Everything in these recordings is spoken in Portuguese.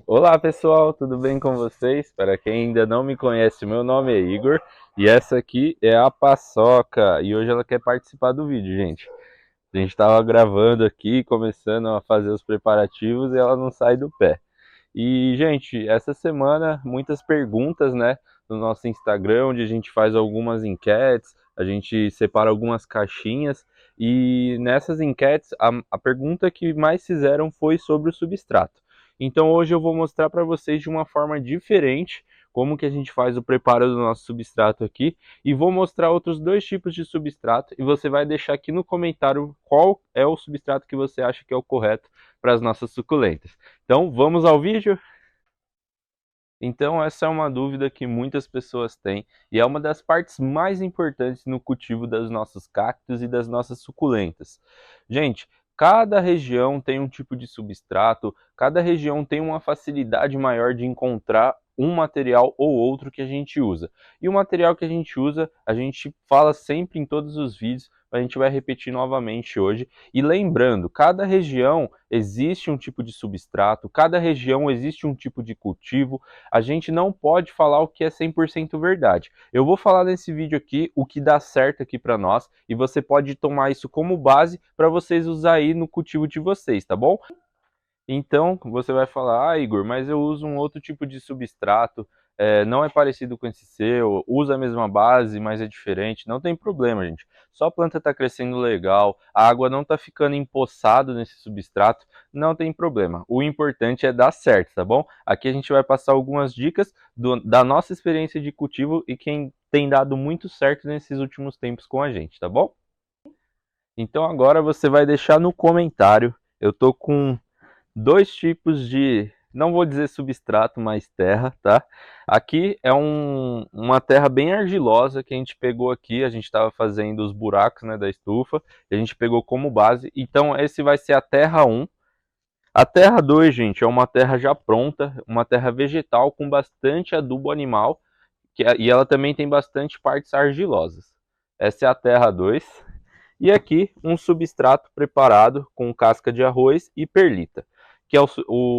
Olá pessoal, tudo bem com vocês? Para quem ainda não me conhece, meu nome é Igor e essa aqui é a Paçoca e hoje ela quer participar do vídeo, gente. A gente estava gravando aqui, começando a fazer os preparativos e ela não sai do pé. E, gente, essa semana muitas perguntas, né, no nosso Instagram, onde a gente faz algumas enquetes, a gente separa algumas caixinhas e nessas enquetes a pergunta que mais fizeram foi sobre o substrato. Então hoje eu vou mostrar para vocês de uma forma diferente como que a gente faz o preparo do nosso substrato aqui e vou mostrar outros dois tipos de substrato e você vai deixar aqui no comentário qual é o substrato que você acha que é o correto para as nossas suculentas. Então, vamos ao vídeo? Então, essa é uma dúvida que muitas pessoas têm e é uma das partes mais importantes no cultivo dos nossos cactos e das nossas suculentas. Gente, cada região tem um tipo de substrato, cada região tem uma facilidade maior de encontrar um material ou outro que a gente usa. E o material que a gente usa, a gente fala sempre em todos os vídeos, a gente vai repetir novamente hoje. E lembrando, cada região existe um tipo de substrato, cada região existe um tipo de cultivo, a gente não pode falar o que é 100% verdade. Eu vou falar nesse vídeo aqui o que dá certo aqui para nós e você pode tomar isso como base para vocês usar aí no cultivo de vocês, tá bom? Então, você vai falar, ah, Igor, mas eu uso um outro tipo de substrato, não é parecido com esse seu, usa a mesma base, mas é diferente. Não tem problema, gente. Só a planta está crescendo legal, a água não está ficando empoçada nesse substrato, não tem problema. O importante é dar certo, tá bom? Aqui a gente vai passar algumas dicas da nossa experiência de cultivo e quem tem dado muito certo nesses últimos tempos com a gente, tá bom? Então agora você vai deixar no comentário. Eu tô com dois tipos de, não vou dizer substrato, mas terra, tá? Aqui é uma terra bem argilosa que a gente pegou aqui, a gente estava fazendo os buracos, né, da estufa, e a gente pegou como base. Então esse vai ser a terra um. A terra 2, gente, é uma terra já pronta, uma terra vegetal com bastante adubo animal, e ela também tem bastante partes argilosas. Essa é a terra 2. E aqui um substrato preparado com casca de arroz e perlita, que é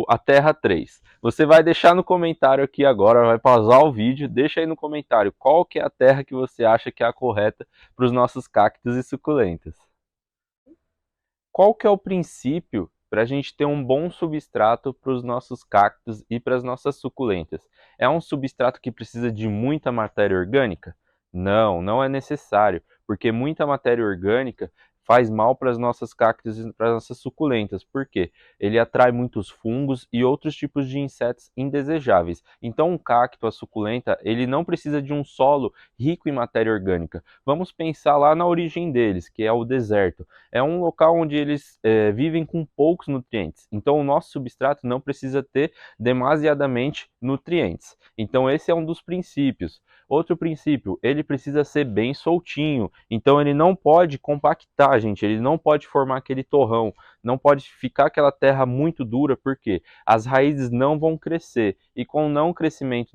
a terra 3. Você vai deixar no comentário aqui agora, vai pausar o vídeo, deixa aí no comentário qual que é a terra que você acha que é a correta para os nossos cactos e suculentas. Qual que é o princípio para a gente ter um bom substrato para os nossos cactos e para as nossas suculentas? É um substrato que precisa de muita matéria orgânica? Não, não é necessário, porque muita matéria orgânica faz mal para as nossas cactos e para as nossas suculentas. Por quê? Ele atrai muitos fungos e outros tipos de insetos indesejáveis. Então, um cacto, a suculenta, ele não precisa de um solo rico em matéria orgânica. Vamos pensar lá na origem deles, que é o deserto. É um local onde eles vivem com poucos nutrientes. Então, o nosso substrato não precisa ter demasiadamente nutrientes. Então, esse é um dos princípios. Outro princípio, ele precisa ser bem soltinho. Então, ele não pode compactar, gente. Ele não pode formar aquele torrão. Não pode ficar aquela terra muito dura, porque as raízes não vão crescer. E com o não crescimento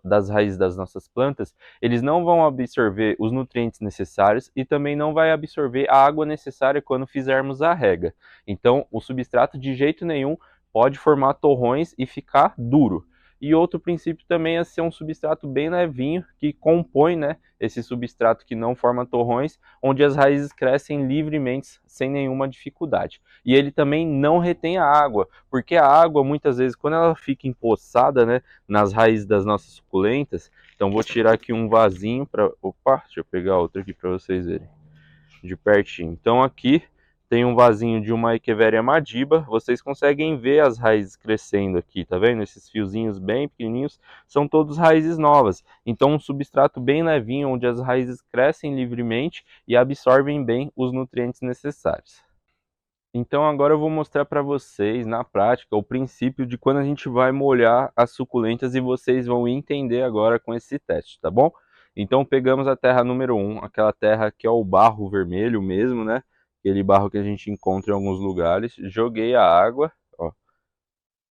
das raízes das nossas plantas, eles não vão absorver os nutrientes necessários e também não vai absorver a água necessária quando fizermos a rega. Então, o substrato de jeito nenhum pode formar torrões e ficar duro. E outro princípio também é ser um substrato bem levinho, que compõe, né, esse substrato que não forma torrões, onde as raízes crescem livremente, sem nenhuma dificuldade. E ele também não retém a água, porque a água, muitas vezes, quando ela fica empoçada, né, nas raízes das nossas suculentas, então vou tirar aqui um vasinho para, opa, deixa eu pegar outro aqui para vocês verem de pertinho. Então aqui tem um vasinho de uma Echeveria madiba, vocês conseguem ver as raízes crescendo aqui, tá vendo? Esses fiozinhos bem pequenininhos são todos raízes novas. Então um substrato bem levinho onde as raízes crescem livremente e absorvem bem os nutrientes necessários. Então agora eu vou mostrar para vocês na prática o princípio de quando a gente vai molhar as suculentas e vocês vão entender agora com esse teste, tá bom? Então pegamos a terra número um, aquela terra que é o barro vermelho mesmo, né? Aquele barro que a gente encontra em alguns lugares. Joguei a água, ó.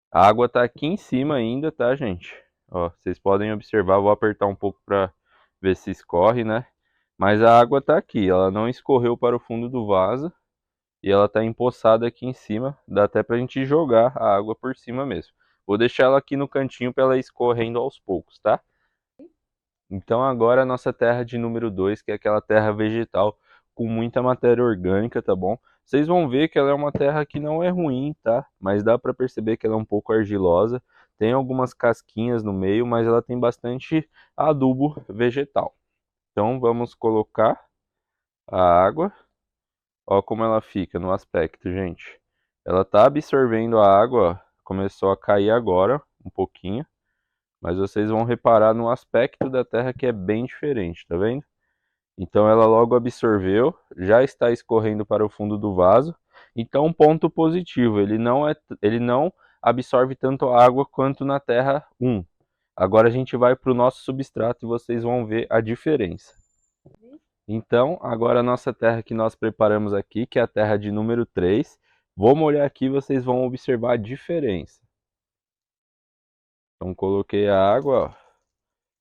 A água tá aqui em cima ainda, tá, gente? Ó, vocês podem observar, vou apertar um pouco para ver se escorre, né? Mas a água tá aqui, ela não escorreu para o fundo do vaso. E ela tá empoçada aqui em cima, dá até pra gente jogar a água por cima mesmo. Vou deixar ela aqui no cantinho para ela ir escorrendo aos poucos, tá? Então agora a nossa terra de número 2, que é aquela terra vegetal com muita matéria orgânica, tá bom? Vocês vão ver que ela é uma terra que não é ruim, tá? Mas dá para perceber que ela é um pouco argilosa, tem algumas casquinhas no meio, mas ela tem bastante adubo vegetal. Então vamos colocar a água. Ó como ela fica no aspecto, gente. Ela tá absorvendo a água, ó. Começou a cair agora, um pouquinho. Mas vocês vão reparar no aspecto da terra que é bem diferente, tá vendo? Então ela logo absorveu, já está escorrendo para o fundo do vaso. Então um ponto positivo, ele não absorve tanto água quanto na terra 1. Agora a gente vai para o nosso substrato e vocês vão ver a diferença. Então, agora a nossa terra que nós preparamos aqui, que é a terra de número 3, vou molhar aqui e vocês vão observar a diferença. Então coloquei a água, ó,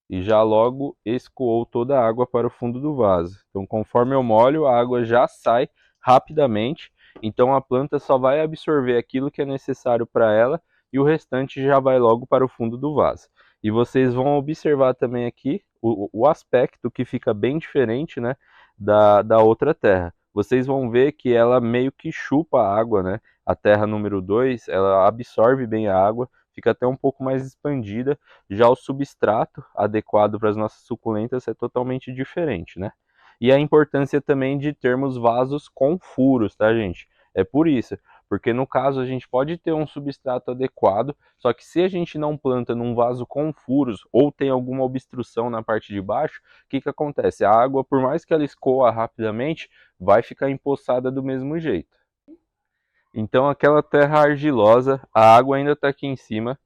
e já logo escoou toda a água para o fundo do vaso. Então, conforme eu molho, a água já sai rapidamente. Então, a planta só vai absorver aquilo que é necessário para ela e o restante já vai logo para o fundo do vaso. E vocês vão observar também aqui o aspecto que fica bem diferente, né, da outra terra. Vocês vão ver que ela meio que chupa a água, né? A terra número 2, ela absorve bem a água, fica até um pouco mais expandida. Já o substrato adequado para as nossas suculentas é totalmente diferente, né? E a importância também de termos vasos com furos, tá, gente? É por isso, porque no caso a gente pode ter um substrato adequado, só que se a gente não planta num vaso com furos ou tem alguma obstrução na parte de baixo, o que que acontece? A água, por mais que ela escoa rapidamente, vai ficar empoçada do mesmo jeito. Então aquela terra argilosa, a água ainda está aqui em cima,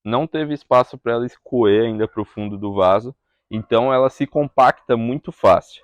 não teve espaço para ela escoer ainda para o fundo do vaso, então ela se compacta muito fácil.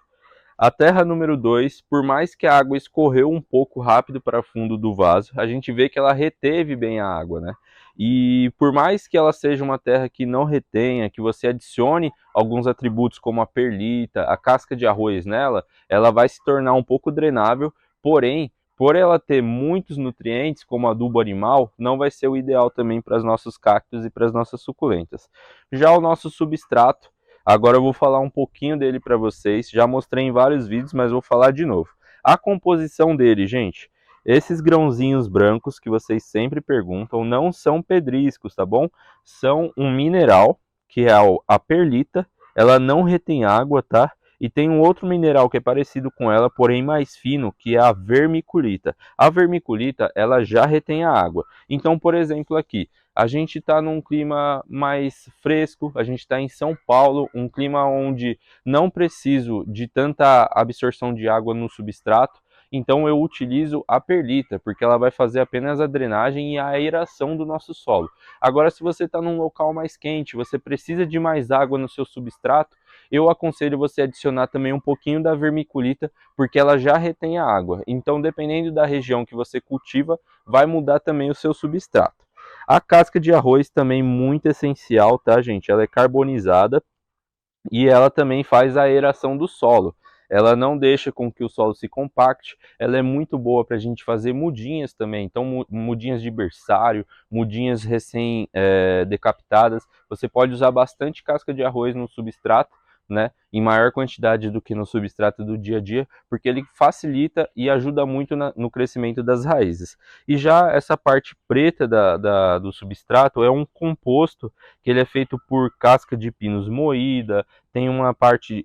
A terra número 2, por mais que a água escorreu um pouco rápido para o fundo do vaso, a gente vê que ela reteve bem a água, né? E por mais que ela seja uma terra que não retenha, que você adicione alguns atributos como a perlita, a casca de arroz nela, ela vai se tornar um pouco drenável, porém, por ela ter muitos nutrientes, como adubo animal, não vai ser o ideal também para os nossos cactos e para as nossas suculentas. Já o nosso substrato, agora eu vou falar um pouquinho dele para vocês. Já mostrei em vários vídeos, mas vou falar de novo. A composição dele, gente. Esses grãozinhos brancos que vocês sempre perguntam não são pedriscos, tá bom? São um mineral, que é a perlita. Ela não retém água, tá? E tem um outro mineral que é parecido com ela, porém mais fino, que é a vermiculita. A vermiculita, ela já retém a água. Então, por exemplo, aqui, a gente está num clima mais fresco, a gente está em São Paulo, um clima onde não preciso de tanta absorção de água no substrato, então eu utilizo a perlita, porque ela vai fazer apenas a drenagem e a aeração do nosso solo. Agora, se você está num local mais quente, você precisa de mais água no seu substrato, eu aconselho você adicionar também um pouquinho da vermiculita, porque ela já retém a água. Então, dependendo da região que você cultiva, vai mudar também o seu substrato. A casca de arroz também muito essencial, tá, gente? Ela é carbonizada e ela também faz a aeração do solo. Ela não deixa com que o solo se compacte. Ela é muito boa para a gente fazer mudinhas também. Então, mudinhas de berçário, mudinhas recém decapitadas. Você pode usar bastante casca de arroz no substrato, né, em maior quantidade do que no substrato do dia a dia, porque ele facilita e ajuda muito no crescimento das raízes. E já essa parte preta do substrato é um composto que ele é feito por casca de pinos moída, tem uma parte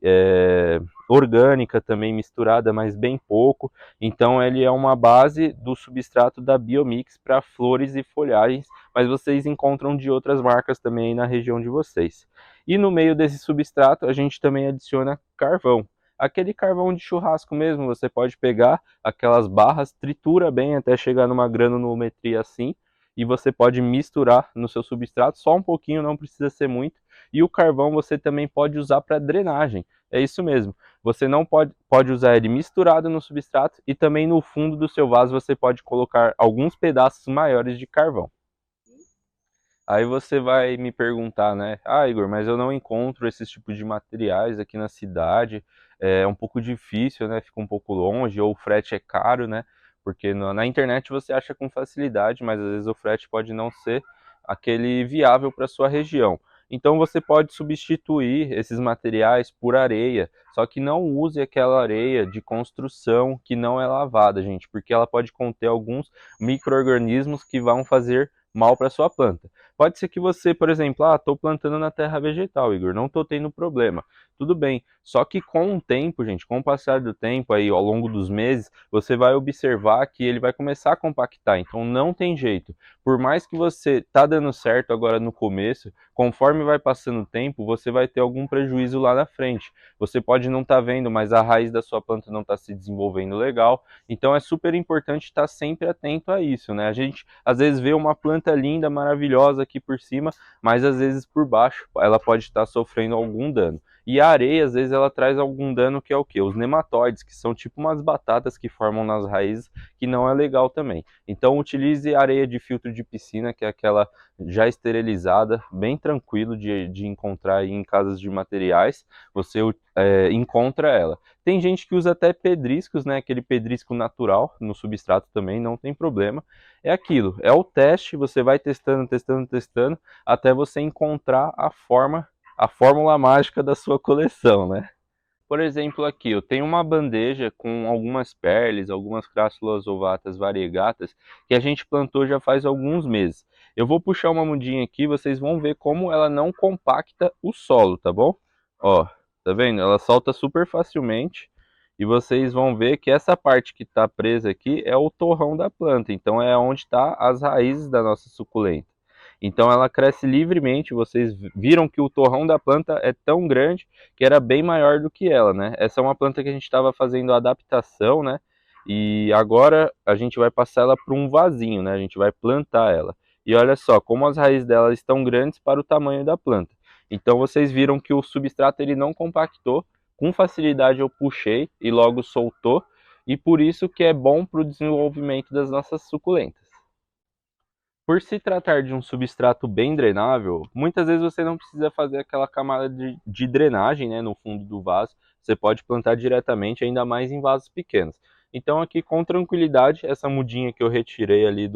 orgânica também misturada, mas bem pouco. Então ele é uma base do substrato da Biomix para flores e folhagens, mas vocês encontram de outras marcas também aí na região de vocês. E no meio desse substrato a gente também adiciona carvão. Aquele carvão de churrasco mesmo, você pode pegar aquelas barras, tritura bem até chegar numa granulometria assim, e você pode misturar no seu substrato, só um pouquinho, não precisa ser muito. E o carvão você também pode usar para drenagem. É isso mesmo. Você não pode usar ele misturado no substrato e também no fundo do seu vaso você pode colocar alguns pedaços maiores de carvão. Aí você vai me perguntar, né? Ah, Igor, mas eu não encontro esses tipos de materiais aqui na cidade. É um pouco difícil, né? Fica um pouco longe, ou o frete é caro, né? Porque na internet você acha com facilidade, mas às vezes o frete pode não ser aquele viável para sua região. Então você pode substituir esses materiais por areia, só que não use aquela areia de construção que não é lavada, gente, porque ela pode conter alguns micro-organismos que vão fazer mal para sua planta. Pode ser que você, por exemplo, estou plantando na terra vegetal, Igor, não estou tendo problema. Tudo bem, só que com o tempo, gente, com o passar do tempo aí, ao longo dos meses, você vai observar que ele vai começar a compactar, então não tem jeito. Por mais que você tá dando certo agora no começo, conforme vai passando o tempo, você vai ter algum prejuízo lá na frente. Você pode não estar vendo, mas a raiz da sua planta não está se desenvolvendo legal, então é super importante estar sempre atento a isso, né? A gente às vezes vê uma planta linda, maravilhosa aqui por cima, mas às vezes por baixo ela pode estar sofrendo algum dano. E a areia, às vezes, ela traz algum dano que é o quê? Os nematóides, que são tipo umas batatas que formam nas raízes, que não é legal também. Então utilize areia de filtro de piscina, que é aquela já esterilizada, bem tranquilo de encontrar aí em casas de materiais, você encontra ela. Tem gente que usa até pedriscos, né? Aquele pedrisco natural no substrato também, não tem problema. É aquilo, é o teste, você vai testando, testando, testando, até você encontrar a fórmula mágica da sua coleção, né? Por exemplo, aqui eu tenho uma bandeja com algumas perles, algumas crássulas ovatas variegatas que a gente plantou já faz alguns meses. Eu vou puxar uma mudinha aqui, vocês vão ver como ela não compacta o solo, tá bom? Ó, tá vendo? Ela solta super facilmente e vocês vão ver que essa parte que está presa aqui é o torrão da planta, então é onde está as raízes da nossa suculenta. Então ela cresce livremente, vocês viram que o torrão da planta é tão grande que era bem maior do que ela, né? Essa é uma planta que a gente estava fazendo adaptação, né? E agora a gente vai passar ela para um vasinho, né? A gente vai plantar ela. E olha só, como as raízes dela estão grandes para o tamanho da planta. Então vocês viram que o substrato ele não compactou, com facilidade eu puxei e logo soltou, e por isso que é bom para o desenvolvimento das nossas suculentas. Por se tratar de um substrato bem drenável, muitas vezes você não precisa fazer aquela camada de drenagem, né, no fundo do vaso. Você pode plantar diretamente, ainda mais em vasos pequenos. Então aqui com tranquilidade, essa mudinha que eu retirei ali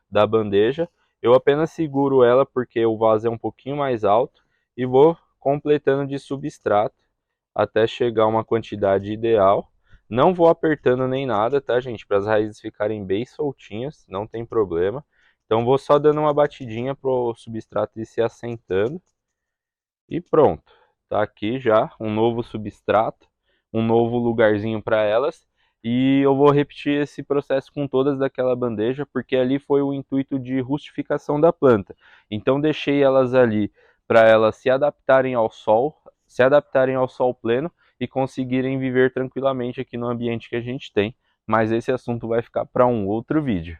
da bandeja, eu apenas seguro ela porque o vaso é um pouquinho mais alto e vou completando de substrato até chegar a uma quantidade ideal. Não vou apertando nem nada, tá, gente? Para as raízes ficarem bem soltinhas, não tem problema. Então vou só dando uma batidinha para o substrato ir se assentando e pronto. Tá aqui já um novo substrato, um novo lugarzinho para elas. E eu vou repetir esse processo com todas daquela bandeja, porque ali foi o intuito de rustificação da planta. Então deixei elas ali para elas se adaptarem ao sol pleno e conseguirem viver tranquilamente aqui no ambiente que a gente tem. Mas esse assunto vai ficar para um outro vídeo.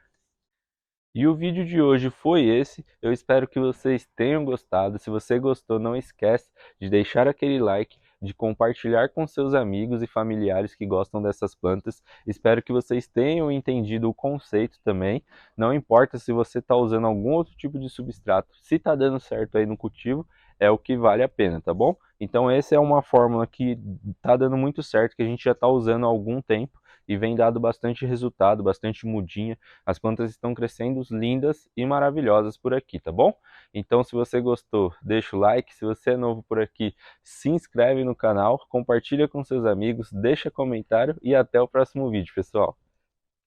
E o vídeo de hoje foi esse. Eu espero que vocês tenham gostado. Se você gostou, não esquece de deixar aquele like, de compartilhar com seus amigos e familiares que gostam dessas plantas. Espero que vocês tenham entendido o conceito também. Não importa se você está usando algum outro tipo de substrato, se está dando certo aí no cultivo, é o que vale a pena, tá bom? Então essa é uma fórmula que está dando muito certo, que a gente já está usando há algum tempo e vem dado bastante resultado, bastante mudinha. As plantas estão crescendo lindas e maravilhosas por aqui, tá bom? Então, se você gostou, deixa o like. Se você é novo por aqui, se inscreve no canal, compartilha com seus amigos, deixa comentário e até o próximo vídeo, pessoal.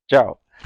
Tchau!